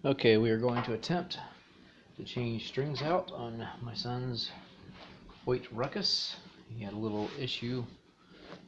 Okay, we are going to attempt to change strings out on my son's Hoyt Ruckus. He had a little issue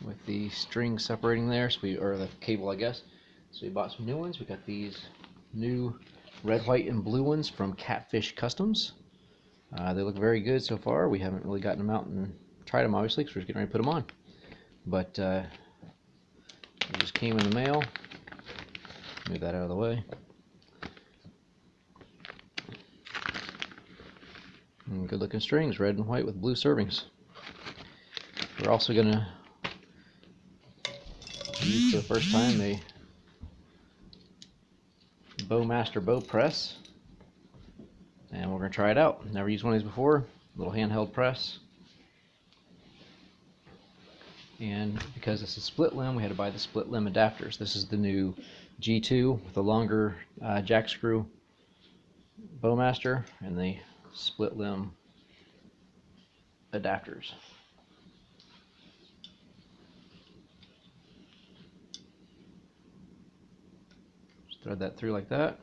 with the string separating there, or the cable, I guess. So we bought some new ones. We got these new red, white, and blue ones from Catfish Customs. They look very good so far. We haven't really gotten them out and tried them, obviously, because we're just getting ready to put them on. But they just came in the mail. Move that out of the way. And good looking strings, red and white with blue servings. We're also going to use for the first time a Bowmaster bow press, and we're going to try it out. Never used one of these before. Little handheld press, and because it's a split limb, we had to buy the split limb adapters. This is the new G2 with the longer jack screw Bowmaster and the split limb adapters. Just thread that through like that.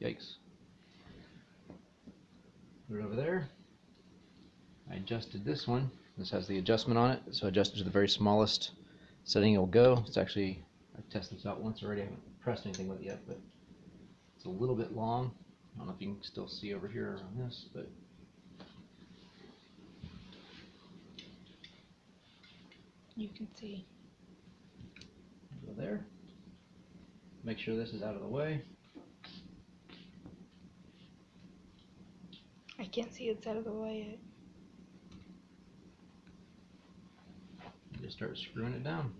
Yikes. Put it over there. I adjusted this one. This has the adjustment on it, so adjusted to the very smallest setting it will go. It's actually, I've tested this out once already. I haven't pressed anything with it yet, but it's a little bit long. I don't know if you can still see over here on this, but you can see. Go there. Make sure this is out of the way. I can't see it's out of the way yet. Just start screwing it down.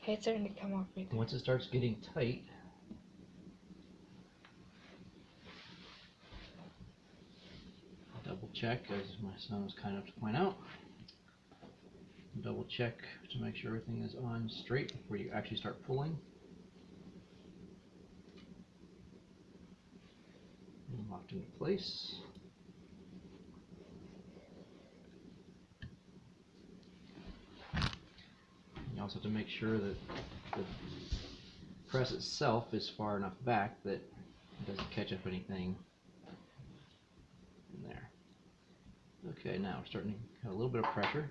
Okay, it's starting to come off right there. Once it starts getting tight, double check, as my son was kind enough to point out. Double check to make sure everything is on straight before you actually start pulling. And locked into place. You also have to make sure that the press itself is far enough back that it doesn't catch up anything in there. Okay, now we're starting to have a little bit of pressure.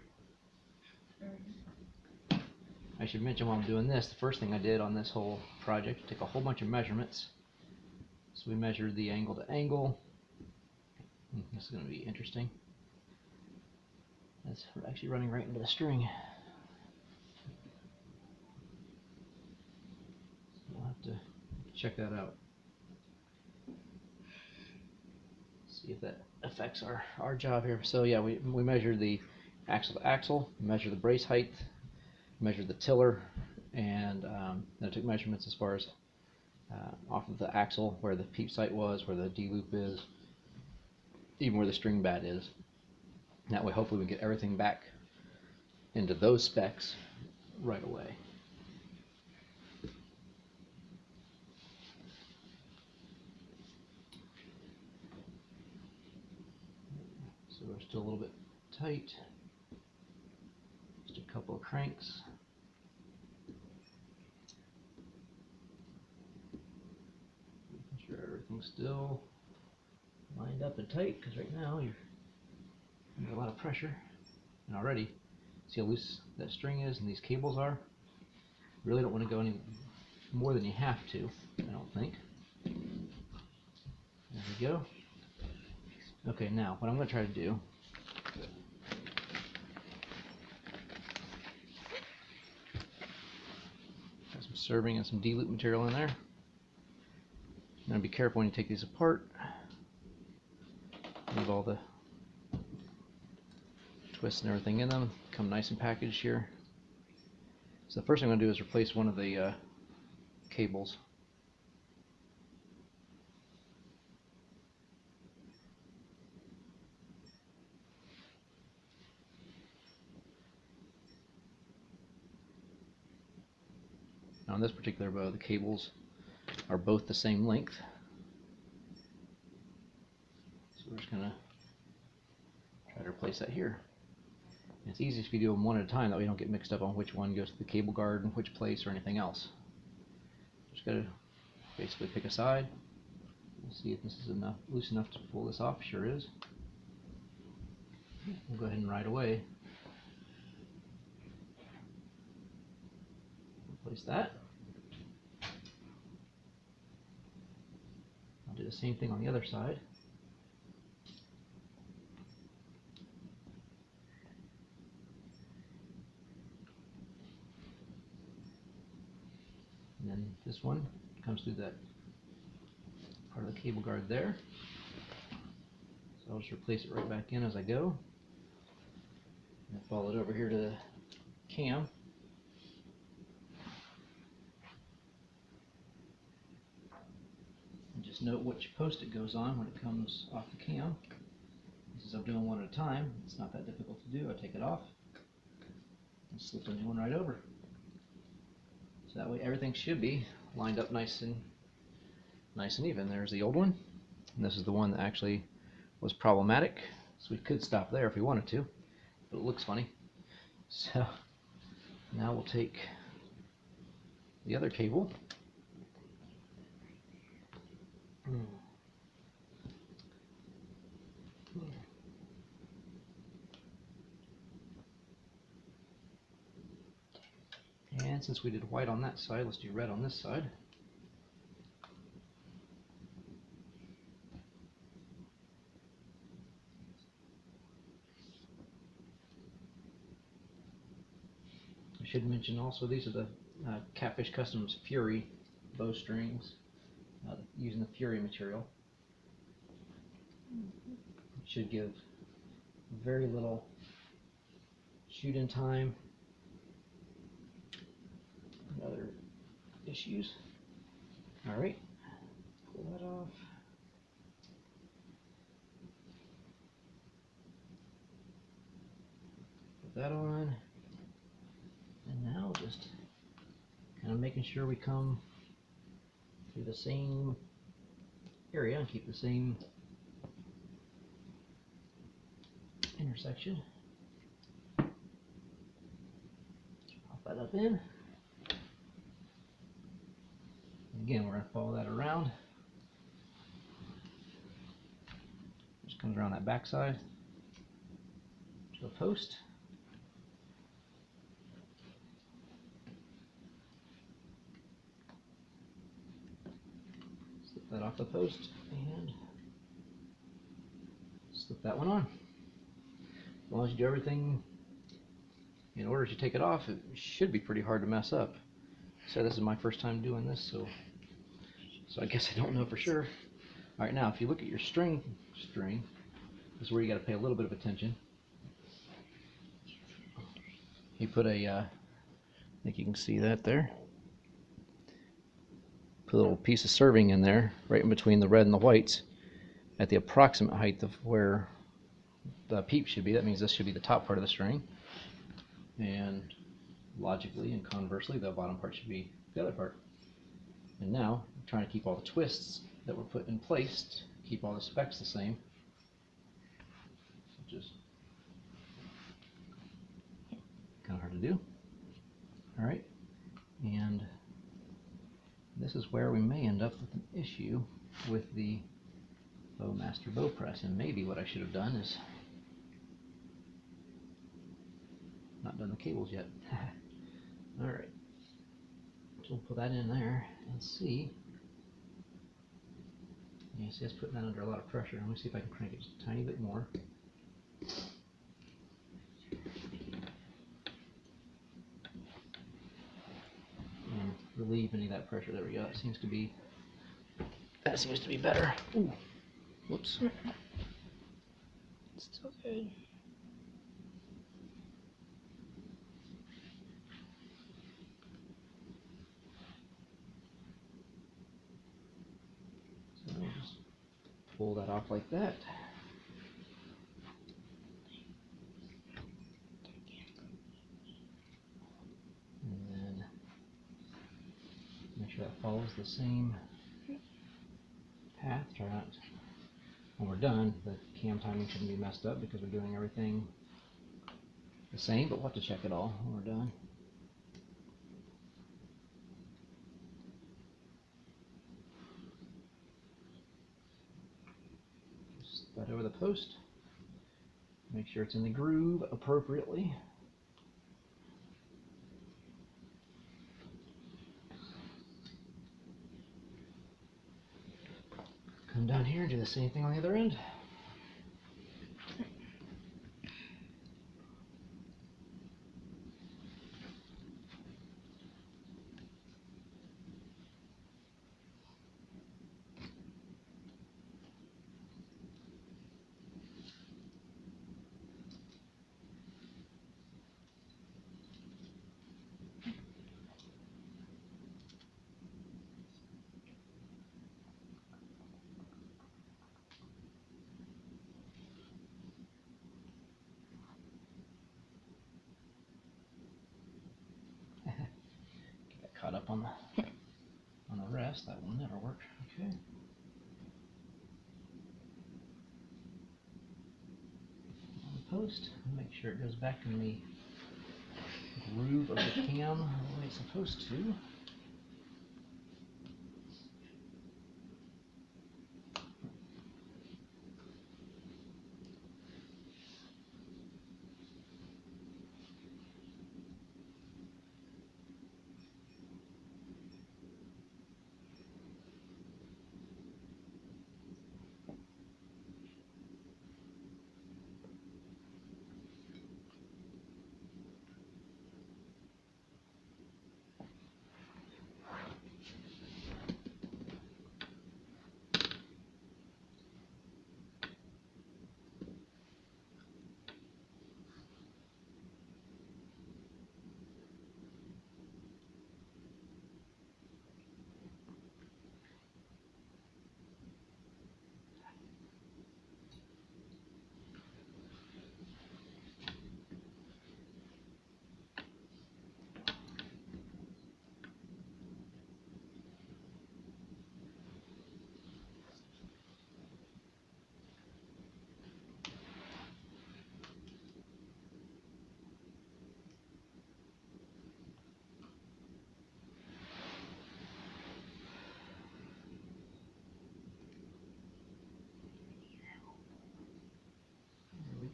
I should mention while I'm doing this, the first thing I did on this whole project, took a whole bunch of measurements. So we measured the angle to angle. This is going to be interesting. That's actually running right into the string. We'll have to check that out. See if that affects our job here. So yeah, we measured the axle to axle, measured the brace height, measured the tiller, and then I took measurements as far as off of the axle where the peep sight was, where the D-loop is, even where the string bat is. That way hopefully we get everything back into those specs right away. So we're still a little bit tight. Just a couple of cranks. Making sure everything's still lined up and tight, because right now you're under a lot of pressure. And already, see how loose that string is and these cables are? You really don't want to go any more than you have to, I don't think. There we go. Okay, now what I'm going to try to do, got some serving and some D-loop material in there. Now be careful when you take these apart. Leave all the twists and everything in them. Come nice and packaged here. So the first thing I'm going to do is replace one of the cables. Now on this particular bow, the cables are both the same length. we're just gonna try to replace that here. And it's easiest if you do them one at a time, that way you don't get mixed up on which one goes to the cable guard and which place or anything else. Just gotta basically pick a side. We'll see if this is loose enough to pull this off. Sure is. We'll go ahead and right away replace that. I'll do the same thing on the other side. And then this one comes through that part of the cable guard there. So I'll just replace it right back in as I go. And follow it over here to the cam. And just note which post it goes on when it comes off the cam. Since I'm doing one at a time, it's not that difficult to do. I take it off and slip the new one right over. So that way everything should be lined up nice and even. There's the old one, and this is the one that actually was problematic. So we could stop there if we wanted to, but it looks funny. So now we'll take the other cable. And since we did white on that side, let's do red on this side. I should mention also these are the Catfish Custom Fury bow strings, using the Fury material. It should give very little shoot-in time and other issues. Alright, pull that off. Put that on. And now just kind of making sure we come through the same area and keep the same intersection. Pop that up in. Again, we're going to follow that around. Just comes around that back side to a post. Slip that off the post and slip that one on. As long as you do everything in order to take it off, it should be pretty hard to mess up. So this is my first time doing this, so I guess I don't know for sure. Alright, now if you look at your string, this is where you got to pay a little bit of attention. You put a, I think you can see that there. Put a little piece of serving in there, right in between the red and the whites, at the approximate height of where the peep should be. That means this should be the top part of the string, and logically and conversely the bottom part should be the other part. And now I'm trying to keep all the twists that were put in place, keep all the specs the same, which is kind of hard to do. Alright, and this is where we may end up with an issue with the Bowmaster bow press, and maybe what I should have done is not done the cables yet. Alright, so we'll put that in there and see. You see, it's putting that under a lot of pressure. Let me see if I can crank it just a tiny bit more. And relieve any of that pressure. There we go. That seems to be better. Ooh, whoops. It's still good. So I'll just pull that off like that. And then make sure that follows the same path. Try not when we're done, the cam timing shouldn't be messed up because we're doing everything the same, but we'll have to check it all when we're done. Just that over the post. Make sure it's in the groove appropriately. Come down here and do the same thing on the other end. Get that caught up on the rest. That will never work. Okay. On the post, make sure it goes back in the groove of the cam the way it's supposed to.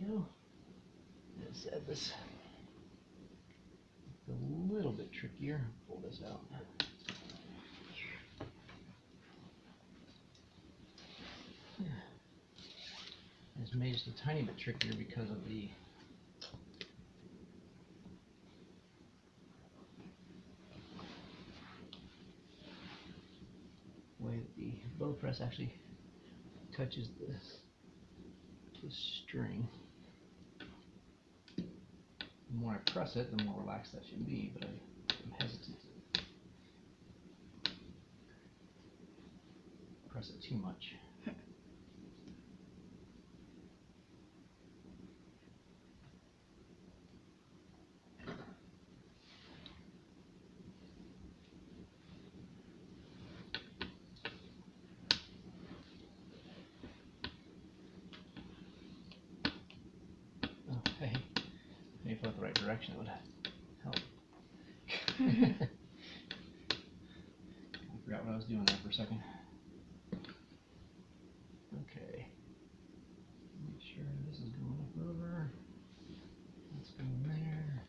Go. As I said, this is a little bit trickier. Pull this out. It's made just a tiny bit trickier because of the way that the bow press actually touches the string. The more I press it, the more relaxed that should be, but I'm hesitant to press it too much. Okay, maybe if I went the right direction, it would help. I forgot what I was doing there for a second. Okay. Make sure this is going up over. That's going there.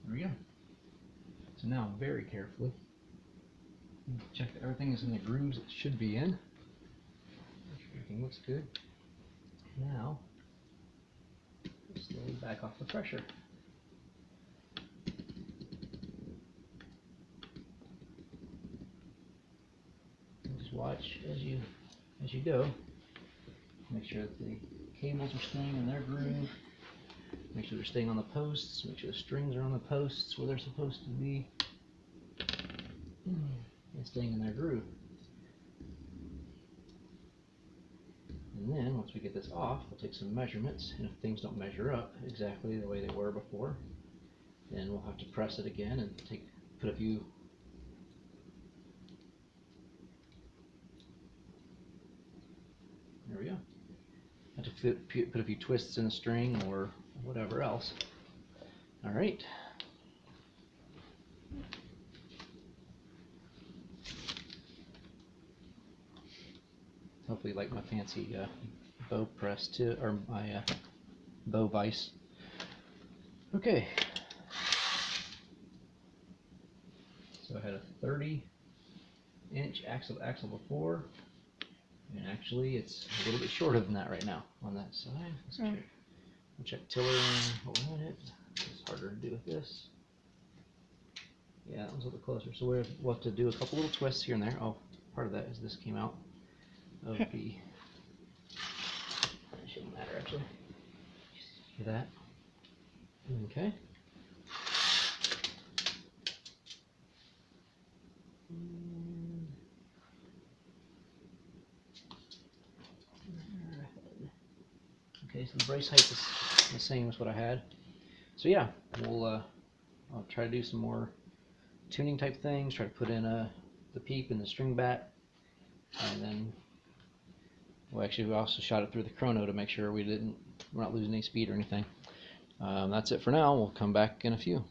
There we go. So now very carefully check that everything is in the grooves it should be in. Make sure everything looks good. Now slowly back off the pressure. And just watch as you go. Make sure that the cables are staying in their groove. Make sure they're staying on the posts. Make sure the strings are on the posts where they're supposed to be. And staying in their groove. And then once we get this off, we'll take some measurements, and if things don't measure up exactly the way they were before, then we'll have to press it again and put a few there we go. Have to put a few twists in the string or whatever else. All right. Hopefully you like my fancy bow press too, or my bow vise. Okay. So I had a 30-inch axle before, and actually it's a little bit shorter than that right now on that side. Let's check. We'll check tiller. Hold on a minute. It's harder to do with this. Yeah, that was a little bit closer. So we'll have to do a couple little twists here and there. Oh, part of that is this came out of the. It shouldn't matter actually. See that? Okay. Okay, so the brace height is the same as what I had. So yeah, I'll try to do some more tuning type things. Try to put in the peep and the string bat, and then we also shot it through the chrono to make sure we're not losing any speed or anything. That's it for now. We'll come back in a few.